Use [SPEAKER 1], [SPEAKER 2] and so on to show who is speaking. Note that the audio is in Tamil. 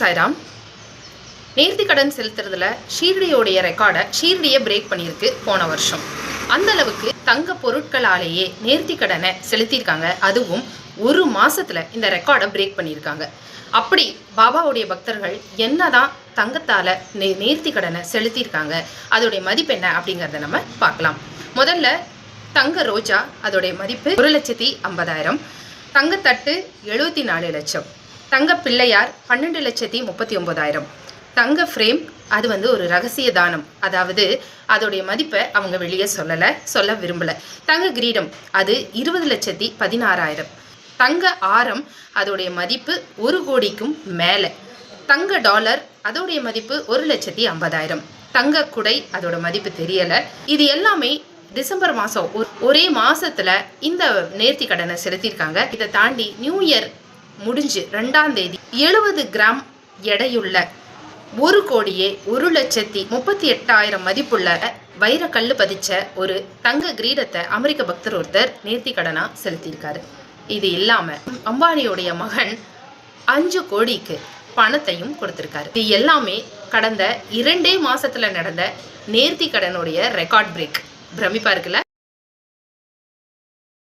[SPEAKER 1] சாய்ராம். நேர்த்தி கடன் செலுத்துறதுல ஷீரடியோடைய ரெக்கார்டை ஷீரடியை பிரேக் பண்ணியிருக்கு போன வருஷம். அந்த அளவுக்கு தங்க பொருட்களாலேயே நேர்த்தி கடனை செலுத்தியிருக்காங்க. அதுவும் ஒரு மாசத்துல இந்த ரெக்கார்டை பிரேக் பண்ணியிருக்காங்க. அப்படி பாபாவுடைய பக்தர்கள் என்னதான் தங்கத்தால நேர்த்தி கடனை செலுத்தியிருக்காங்க, அதோடைய மதிப்பு என்ன அப்படிங்கிறத நம்ம பார்க்கலாம். முதல்ல தங்க ரோஜா, அதோடைய மதிப்பு 1,50,000. தங்கத்தட்டு 74 லட்சம். தங்க பிள்ளையார் 12,39,000. தங்க ஃப்ரேம் அது ஒரு ரகசிய தானம், அதாவது அதோடைய மதிப்பை அவங்க வெளியே சொல்ல விரும்பல. தங்க கிரீடம் அது 20,16,000. தங்க ஆரம் அதோடைய மதிப்பு 1 கோடிக்கும் மேலே. தங்க டாலர் அதோடைய மதிப்பு 1,50,000. தங்க குடை அதோட மதிப்பு தெரியல. இது எல்லாமே டிசம்பர் மாதம் ஒரே மாசத்துல இந்த நேர்த்தி கடனை செலுத்தியிருக்காங்க. இதை தாண்டி நியூ இயர் முடிஞ்சு 2ஆம் தேதி 70 கிராம் எடையுள்ள 1,01,38,000 மதிப்புள்ள வைரக்கல்லு பதிச்ச ஒரு தங்க கிரீடத்தை அமெரிக்க பக்தர் ஒருத்தர் நேர்த்தி கடனா செலுத்தியிருக்காரு. இது இல்லாம அம்பானியோடைய மகன் 5 கோடிக்கு பணத்தையும் கொடுத்திருக்காரு. இது எல்லாமே கடந்த 2 மாசத்துல நடந்த நேர்த்தி கடனுடைய ரெக்கார்ட் பிரேக். பிரமிப்பா இருக்குல்ல?